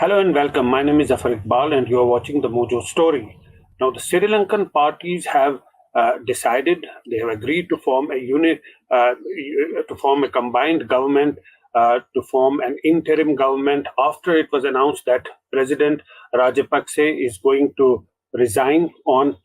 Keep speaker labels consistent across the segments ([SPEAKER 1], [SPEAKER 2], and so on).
[SPEAKER 1] Hello and welcome. My name is Zafar Iqbal, and you are watching the Mojo Story. Now, the Sri Lankan parties have decided, they have agreed to form to form a combined government, to form an interim government after it was announced that President Rajapaksa is going to resign on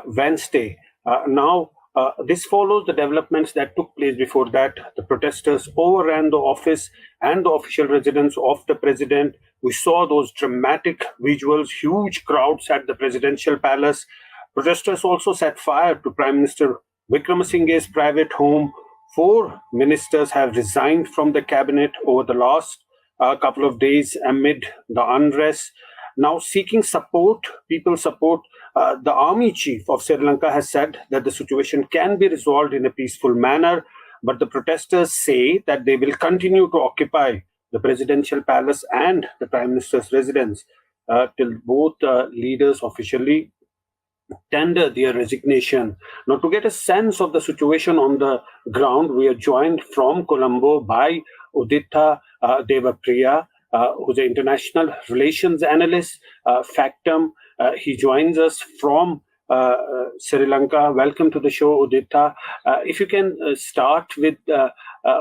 [SPEAKER 1] Wednesday. This follows the developments that took place before that. The protesters overran the office and the official residence of the president. We saw those dramatic visuals, huge crowds at the presidential palace. Protesters also set fire to Prime Minister Wickremesinghe's private home. 4 ministers have resigned from the cabinet over the last couple of days amid the unrest. Now, seeking support, people support. The army chief of Sri Lanka has said that the situation can be resolved in a peaceful manner, but the protesters say that they will continue to occupy the presidential palace and the prime minister's residence till both leaders officially tender their resignation. Now, to get a sense of the situation on the ground, we are joined from Colombo by Udita Devapriya, who's an international relations analyst, Factum. He joins us from Sri Lanka. Welcome to the show, Udita. If you can start with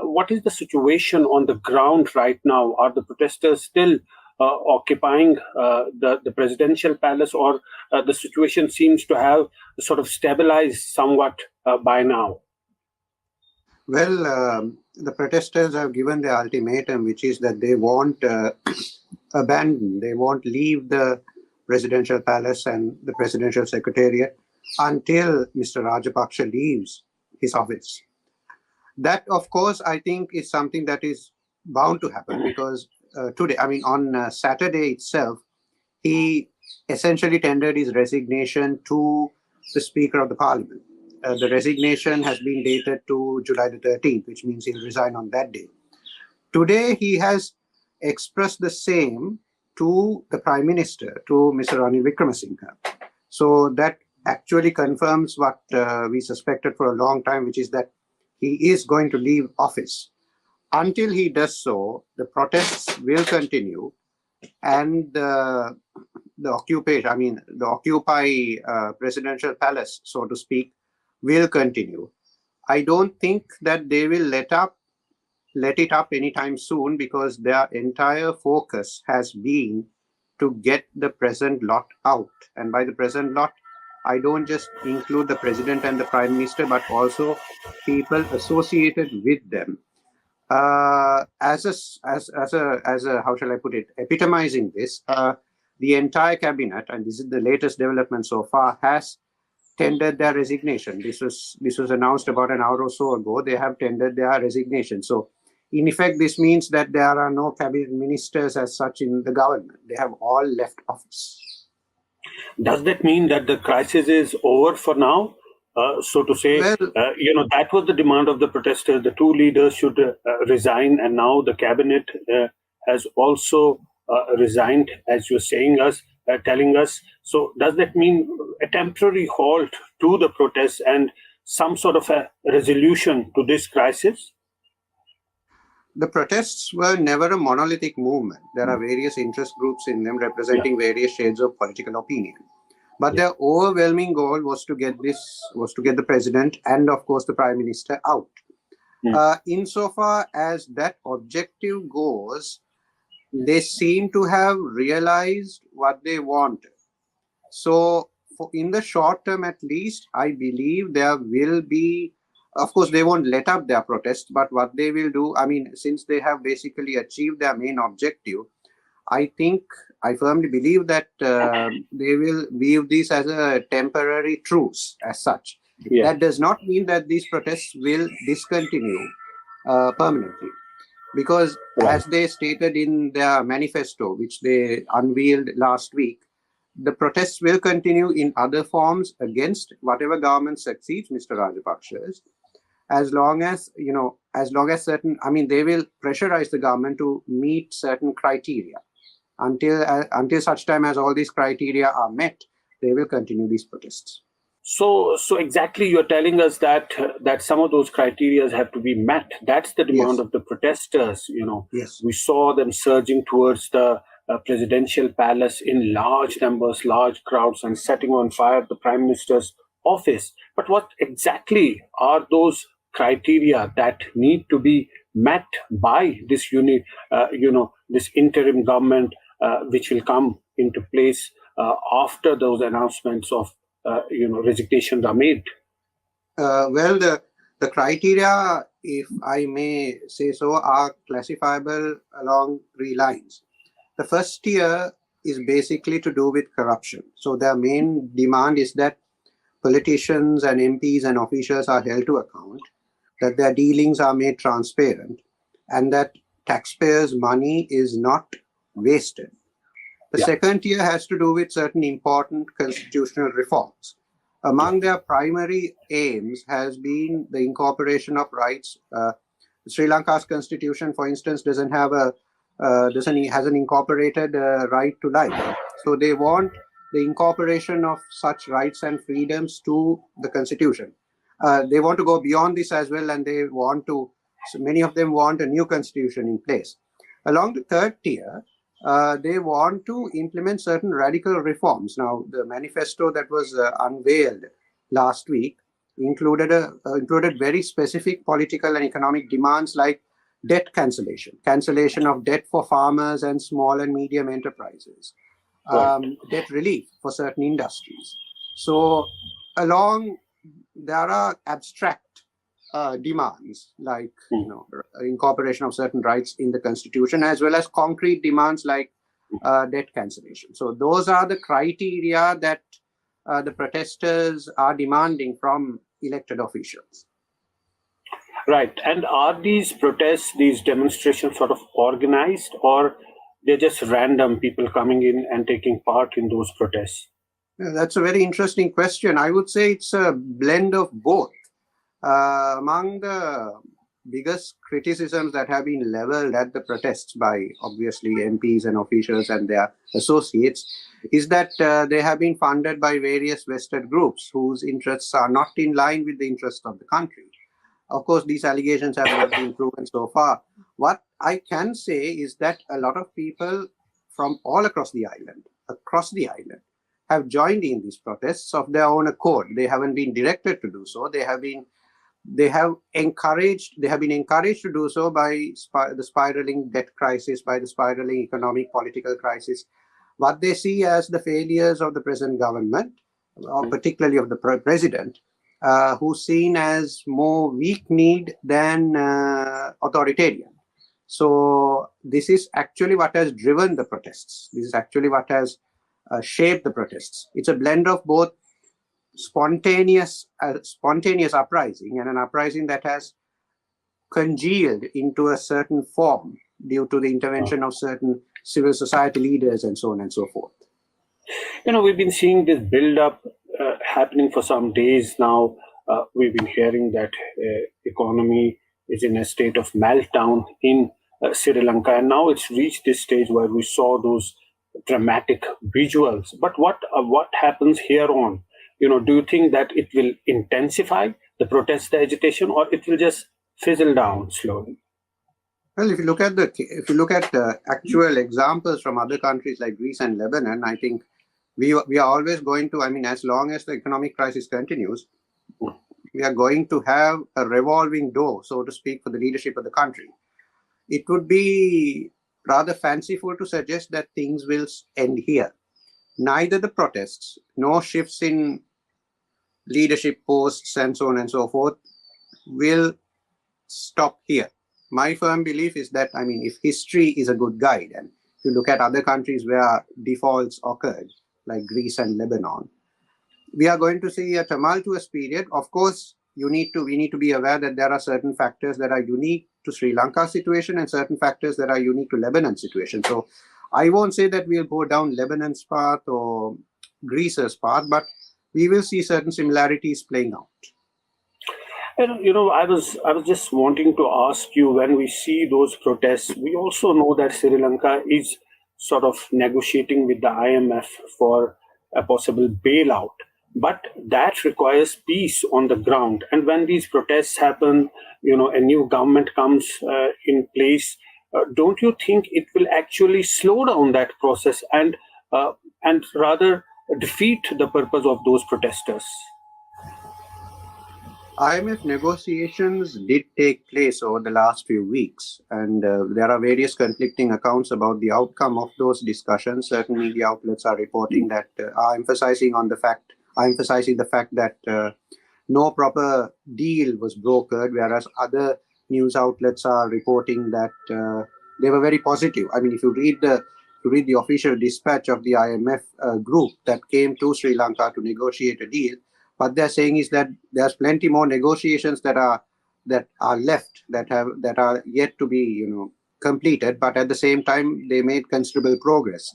[SPEAKER 1] what is the situation on the ground right now? Are the protesters still occupying the presidential palace, or the situation seems to have sort of stabilized somewhat by now?
[SPEAKER 2] Well, the protesters have given the ultimatum, which is that they won't abandon, they won't leave the presidential palace and the presidential secretariat until Mr. Rajapaksa leaves his office. That, of course, I think is something that is bound to happen because today, on Saturday itself, he essentially tendered his resignation to the Speaker of the Parliament. The resignation has been dated to July the 13th, which means he'll resign on that day. Today, he has expressed the same to the Prime Minister, to Mr. Ranil Wickremesinghe. So that actually confirms what we suspected for a long time, which is that he is going to leave office. Until he does so, the protests will continue, and the Occupy presidential palace, so to speak, will continue. I don't think that they will let it up anytime soon because their entire focus has been to get the present lot out. And by the present lot, I don't just include the president and the prime minister, but also people associated with them. As a how shall I put it, epitomizing this, the entire cabinet, and this is the latest development so far, has tendered their resignation. This was announced about an hour or so ago. They have tendered their resignation. So, in effect, this means that there are no cabinet ministers as such in the government. They have all left office.
[SPEAKER 1] Does that mean that the crisis is over for now? So to say,
[SPEAKER 2] Well,
[SPEAKER 1] that was the demand of the protesters. The two leaders should resign, and now the cabinet has also resigned, as you're telling us. So does that mean a temporary halt to the protests and some sort of a resolution to this crisis?
[SPEAKER 2] the protests were never a monolithic movement. There are various interest groups in them representing various shades of political opinion. But their overwhelming goal was to get the president and, of course, the prime minister out. Insofar as that objective goes, they seem to have realized what they wanted. So, in the short term at least, I believe there will be, of course, they won't let up their protest, but what they will do, since they have basically achieved their main objective, I firmly believe that they will view this as a temporary truce as such. Yeah. That does not mean that these protests will discontinue permanently. Because as they stated in their manifesto, which they unveiled last week, the protests will continue in other forms against whatever government succeeds Mr. Rajapaksa's, as long as certain, they will pressurize the government to meet certain criteria. Until such time as all these criteria are met, they will continue these protests.
[SPEAKER 1] So exactly, you're telling us that some of those criteria have to be met. That's the demand of the protesters.
[SPEAKER 2] Yes.
[SPEAKER 1] We saw them surging towards the presidential palace in large numbers, large crowds, and setting on fire the prime minister's office. But what exactly are those criteria that need to be met by this this interim government, which will come into place after those announcements of resignations are made?
[SPEAKER 2] Well, the criteria, if I may say so, are classifiable along three lines. The first tier is basically to do with corruption. So their main demand is that politicians and MPs and officials are held to account, that their dealings are made transparent, and that taxpayers' money is not wasted. The second tier has to do with certain important constitutional reforms. Among their primary aims has been the incorporation of rights. Sri Lanka's constitution, for instance, has an incorporated right to life. So they want the incorporation of such rights and freedoms to the constitution. They want to go beyond this as well, and many of them want a new constitution in place. Along the third tier, they want to implement certain radical reforms. Now, the manifesto that was unveiled last week included very specific political and economic demands like debt cancellation of debt for farmers and small and medium enterprises, debt relief for certain industries. So, there are abstract demands like incorporation of certain rights in the constitution, as well as concrete demands like debt cancellation. So those are the criteria that the protesters are demanding from elected officials.
[SPEAKER 1] Right. And are these protests, these demonstrations sort of organized, or they're just random people coming in and taking part in those protests?
[SPEAKER 2] That's a very interesting question. I would say it's a blend of both. Among the biggest criticisms that have been leveled at the protests by obviously MPs and officials and their associates is that they have been funded by various vested groups whose interests are not in line with the interests of the country. Of course, these allegations have not been proven so far. What I can say is that a lot of people from all across the island, have joined in these protests of their own accord. They haven't been directed to do so. They have been encouraged to do so by the spiraling debt crisis, by the spiraling economic political crisis, what they see as the failures of the present government, or particularly of the president, who's seen as more weak-kneed than authoritarian. So this is actually what has driven the protests. This is actually what has shaped the protests. It's a blend of both spontaneous uprising and an uprising that has congealed into a certain form due to the intervention of certain civil society leaders and so on and so forth.
[SPEAKER 1] We've been seeing this build-up happening for some days now. We've been hearing that economy is in a state of meltdown in Sri Lanka, and now it's reached this stage where we saw those dramatic visuals. But what happens here on? Do you think that it will intensify the protest, the agitation, or it will just fizzle down slowly?
[SPEAKER 2] Well, if you look at the actual examples from other countries like Greece and Lebanon, I think we are always going to. As long as the economic crisis continues, we are going to have a revolving door, so to speak, for the leadership of the country. It would be rather fanciful to suggest that things will end here. Neither the protests nor shifts in leadership posts and so on and so forth will stop here. My firm belief is that, if history is a good guide, and if you look at other countries where defaults occurred, like Greece and Lebanon, we are going to see a tumultuous period. Of course, we need to be aware that there are certain factors that are unique to Sri Lanka's situation and certain factors that are unique to Lebanon's situation. So I won't say that we'll go down Lebanon's path or Greece's path, but we will see certain similarities playing out.
[SPEAKER 1] I was just wanting to ask you, when we see those protests, we also know that Sri Lanka is sort of negotiating with the IMF for a possible bailout. But that requires peace on the ground. And when these protests happen, a new government comes in place. don't you think it will actually slow down that process and rather defeat the purpose of those protesters?
[SPEAKER 2] IMF negotiations did take place over the last few weeks, and there are various conflicting accounts about the outcome of those discussions. Certain media outlets are reporting that are emphasizing the fact that no proper deal was brokered, whereas other news outlets are reporting that they were very positive. I mean, if you read the official dispatch of the IMF group that came to Sri Lanka to negotiate a deal, what they're saying is that there's plenty more negotiations that are left, that are yet to be completed. But at the same time, they made considerable progress.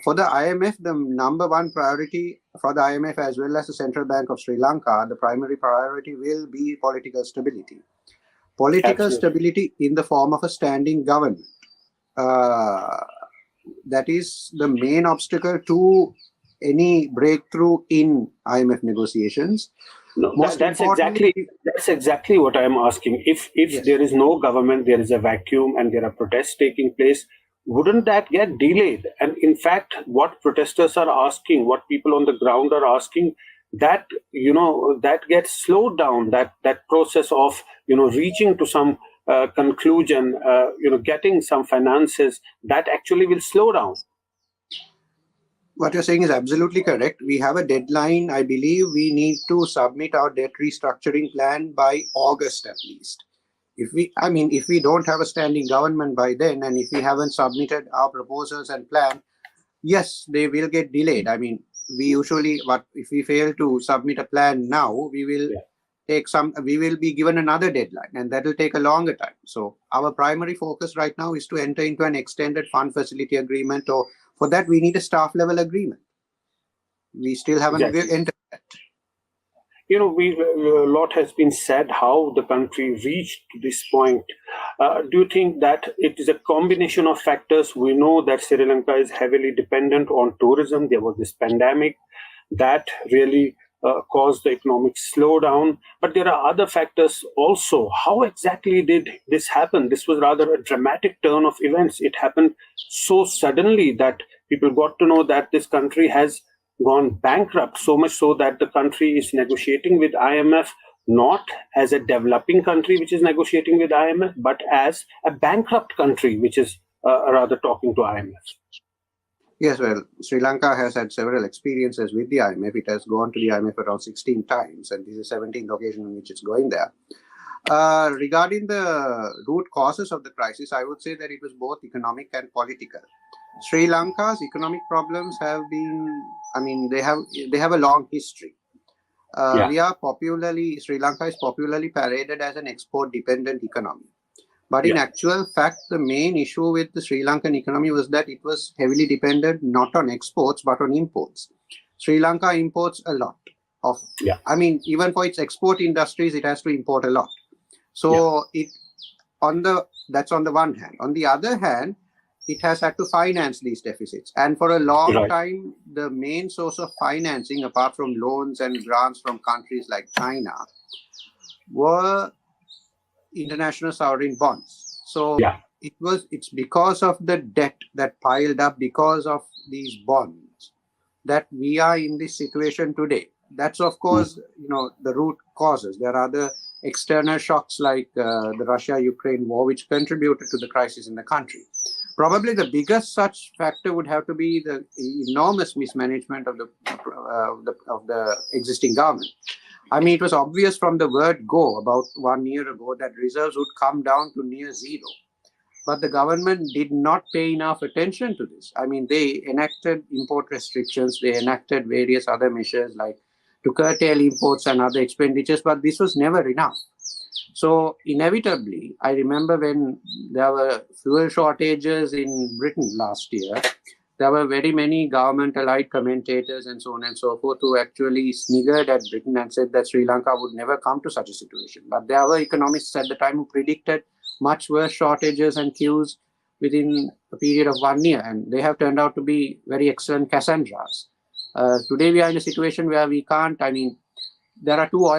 [SPEAKER 2] For the IMF, the number one priority for the IMF as well as the Central Bank of Sri Lanka, the primary priority will be political stability. Political
[SPEAKER 1] Absolutely.
[SPEAKER 2] stability in the form of a standing government. That is the main obstacle to any breakthrough in IMF negotiations.
[SPEAKER 1] No, that's exactly what I am asking. If
[SPEAKER 2] Yes.
[SPEAKER 1] there is no government, there is a vacuum, and there are protests taking place, wouldn't that get delayed? And in fact, what protesters are asking, what people on the ground are asking, that that gets slowed down. That process of reaching to some conclusion, getting some finances, that actually will slow down.
[SPEAKER 2] What you're saying is absolutely correct. We have a deadline. I believe we need to submit our debt restructuring plan by August at least. If we don't have a standing government by then, and if we haven't submitted our proposals and plan, yes, they will get delayed. I mean, if we fail to submit a plan now, we will be given another deadline, and that will take a longer time. So our primary focus right now is to enter into an extended fund facility agreement, or for that we need a staff level agreement. We still haven't entered that.
[SPEAKER 1] A lot has been said how the country reached this point. Do you think that it is a combination of factors? We know that Sri Lanka is heavily dependent on tourism. There was this pandemic that really caused the economic slowdown. But there are other factors also. How exactly did this happen? This was rather a dramatic turn of events. It happened so suddenly that people got to know that this country has gone bankrupt, so much so that the country is negotiating with IMF not as a developing country which is negotiating with IMF, but as a bankrupt country which is rather talking to IMF.
[SPEAKER 2] Yes, well, Sri Lanka has had several experiences with the IMF. It has gone to the IMF around 16 times, and this is the 17th occasion on which it's going there. Regarding the root causes of the crisis, I would say that it was both economic and political. Sri Lanka's economic problems have been, they have a long history. Sri Lanka is popularly paraded as an export-dependent economy. But in actual fact, the main issue with the Sri Lankan economy was that it was heavily dependent not on exports, but on imports. Sri Lanka imports a lot of, even for its export industries, it has to import a lot. So that's on the one hand. On the other hand, it has had to finance these deficits. And for a long time, the main source of financing, apart from loans and grants from countries like China, were international sovereign bonds. So it's because of the debt that piled up because of these bonds that we are in this situation today. That's, of course, the root causes. There are other external shocks like the Russia-Ukraine war, which contributed to the crisis in the country. Probably the biggest such factor would have to be the enormous mismanagement of the existing government. It was obvious from the word go about 1 year ago that reserves would come down to near zero. But the government did not pay enough attention to this. They enacted import restrictions, they enacted various other measures like to curtail imports and other expenditures, but this was never enough. So inevitably, I remember when there were fuel shortages in Britain last year, there were very many government-allied commentators and so on and so forth who actually sniggered at Britain and said that Sri Lanka would never come to such a situation. But there were economists at the time who predicted much worse shortages and queues within a period of 1 year, and they have turned out to be very excellent Cassandras. Today we are in a situation where we can't, there are two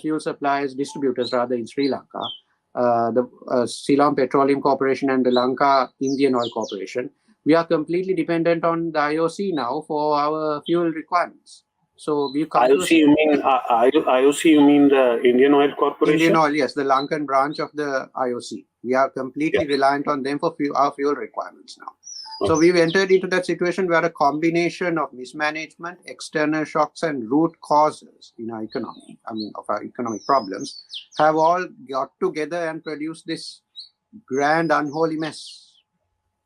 [SPEAKER 2] fuel suppliers, distributors rather, in Sri Lanka. the Ceylon Petroleum Corporation and the Lanka Indian Oil Corporation, we are completely dependent on the IOC now for our fuel requirements. So we've come
[SPEAKER 1] IOC, you mean IOC? You mean the Indian Oil Corporation?
[SPEAKER 2] Indian Oil, yes, the Lankan branch of the IOC. We are completely reliant on them for our fuel requirements now. So we've entered into that situation where a combination of mismanagement, external shocks, and root causes in our economy, of our economic problems, have all got together and produced this grand unholy mess,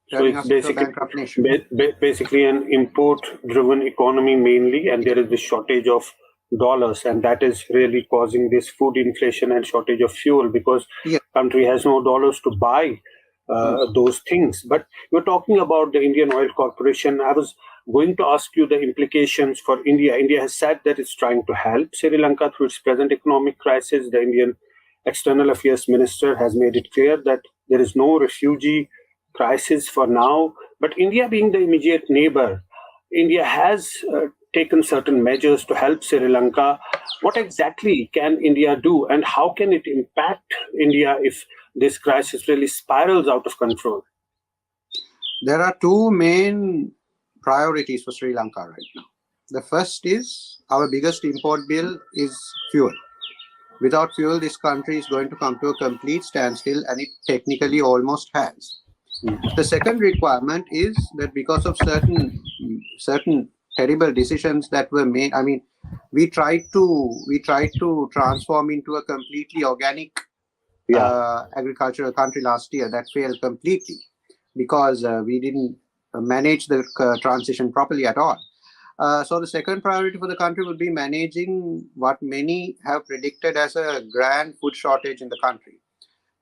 [SPEAKER 2] turning us into a bankrupt nation.
[SPEAKER 1] Basically an import-driven economy mainly, and there is this shortage of dollars, and that is really causing this food inflation and shortage of fuel because country has no dollars to buy those things. But you're talking about the Indian Oil Corporation. I was going to ask you the implications for India. India has said that it's trying to help Sri Lanka through its present economic crisis. The Indian External Affairs Minister has made it clear that there is no refugee crisis for now. But India being the immediate neighbor, India has taken certain measures to help Sri Lanka. What exactly can India do, and how can it impact India if this crisis really spirals out of control?
[SPEAKER 2] There are two main priorities for Sri Lanka right now. The first is our biggest import bill is fuel. Without fuel, this country is going to come to a complete standstill, and it technically almost has. The second requirement is that because of certain terrible decisions that were made, we tried to transform into a completely organic agricultural country last year. That failed completely because we didn't manage the transition properly at all. So the second priority for the country will be managing what many have predicted as a grand food shortage in the country.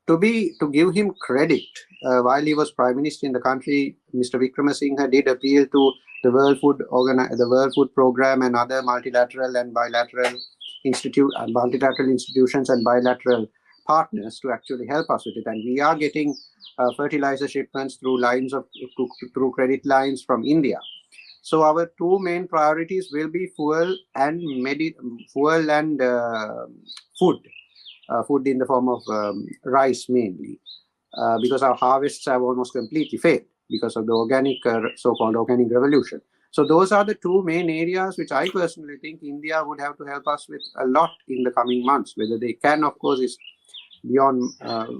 [SPEAKER 2] To give him credit, while he was Prime Minister in the country, Mr. Wickremesinghe did appeal to the World Food Program and other multilateral and bilateral institutions and bilateral partners to actually help us with it. And we are getting fertilizer shipments through through credit lines from India. So our two main priorities will be fuel and food. Food in the form of rice mainly, because our harvests have almost completely failed because of the so-called organic revolution. So those are the two main areas which I personally think India would have to help us with a lot in the coming months. Whether they can, of course, is beyond.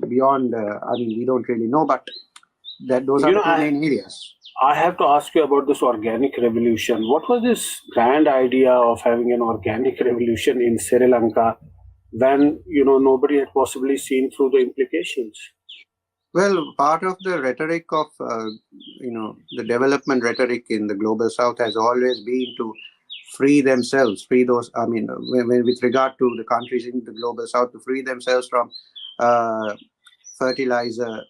[SPEAKER 2] We don't really know, but those are the two main areers.
[SPEAKER 1] I have to ask you about this organic revolution. What was this grand idea of having an organic revolution in Sri Lanka when nobody had possibly seen through the implications?
[SPEAKER 2] Well, part of the rhetoric of the development rhetoric in the global south has always been to free themselves, when with regard to the countries in the global south, to free themselves from fertilizer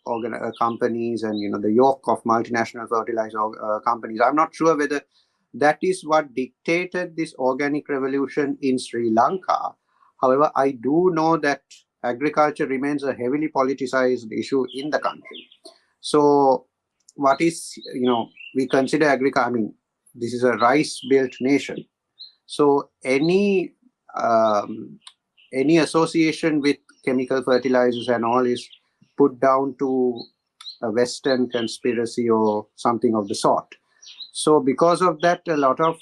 [SPEAKER 2] companies and the yoke of multinational fertilizer companies. I'm not sure whether that is what dictated this organic revolution in Sri Lanka. However, I do know that agriculture remains a heavily politicized issue in the country. So what is, we consider agriculture, this is a rice-built nation. So any association with chemical fertilizers and all is put down to a Western conspiracy or something of the sort. So because of that, a lot of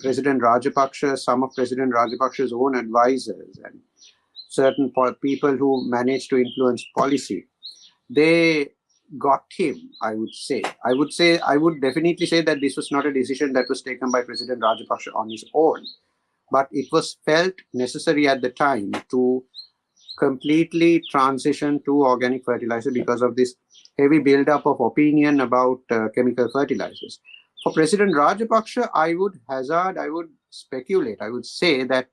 [SPEAKER 2] President Rajapaksa, some of President Rajapaksa's own advisors and certain people who managed to influence policy, they got him, I would say. I would definitely say that this was not a decision that was taken by President Rajapaksa on his own, but it was felt necessary at the time to completely transition to organic fertilizer because of this heavy buildup of opinion about chemical fertilizers. For President Rajapaksa, I would speculate, I would say that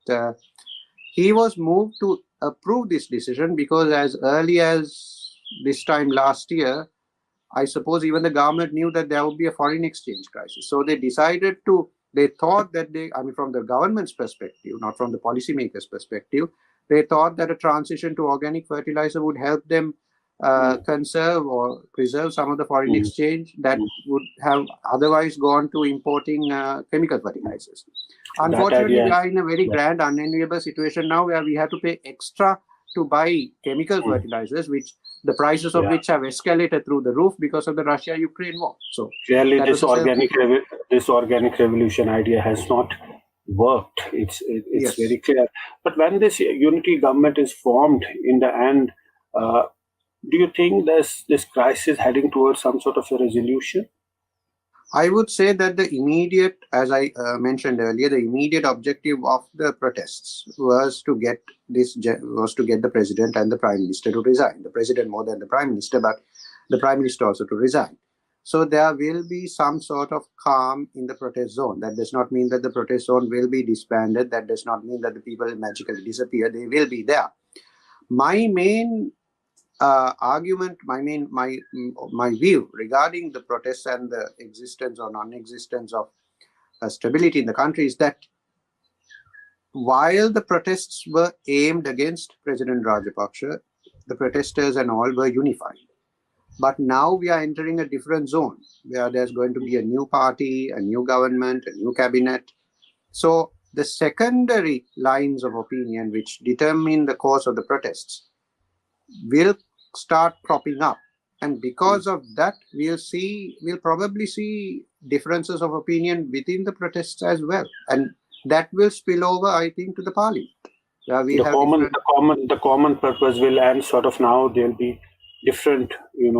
[SPEAKER 2] he was moved to approve this decision because as early as this time last year, I suppose even the government knew that there would be a foreign exchange crisis. So they thought that from the government's perspective, not from the policymakers' perspective, they thought that a transition to organic fertilizer would help them conserve or preserve some of the foreign exchange that would have otherwise gone to importing chemical fertilizers. Unfortunately, we are in a very grand, unenviable situation now where we have to pay extra to buy chemical fertilizers, which the prices of which have escalated through the roof because of the Russia-Ukraine war. So
[SPEAKER 1] clearly, this organic revolution idea has not worked. It's very clear. But when this unity government is formed in the end, do you think there's this crisis heading towards some sort of a resolution?
[SPEAKER 2] I would say that the immediate, as I mentioned earlier, the immediate objective of the protests was to get the president and the prime minister to resign. The president more than the prime minister, but the prime minister also to resign. So there will be some sort of calm in the protest zone. That does not mean that the protest zone will be disbanded. That does not mean that the people will magically disappear. They will be there. My main argument, my view regarding the protests and the existence or non-existence of stability in the country is that while the protests were aimed against President Rajapaksa, the protesters and all were unified. But now we are entering a different zone where there's going to be a new party, a new government, a new cabinet. So the secondary lines of opinion which determine the course of the protests will start cropping up, and because of that we'll probably see differences of opinion within the protests as well, and that will spill over, I think, to the parliament.
[SPEAKER 1] The common purpose will end. Sort of now there'll be different,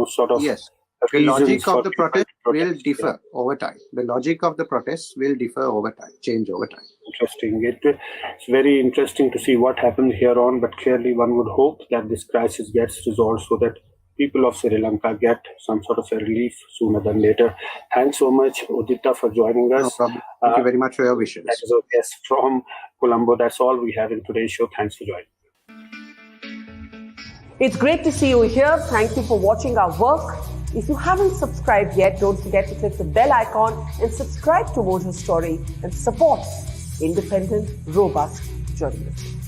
[SPEAKER 1] sort of.
[SPEAKER 2] Yes. The logic of the protest will differ over time. The logic of the protests will differ over time, change over time.
[SPEAKER 1] Interesting. It's very interesting to see what happens here on, but clearly one would hope that this crisis gets resolved so that people of Sri Lanka get some sort of a relief sooner than later. Thanks so much, Udita, for joining us.
[SPEAKER 2] No problem. Thank you very much for your wishes.
[SPEAKER 1] That is our guest from Colombo. That's all we have in today's show. Thanks for joining.
[SPEAKER 3] It's great to see you here. Thank you for watching our work. If you haven't subscribed yet, don't forget to click the bell icon and subscribe to Mojo Story and support independent, robust journalism.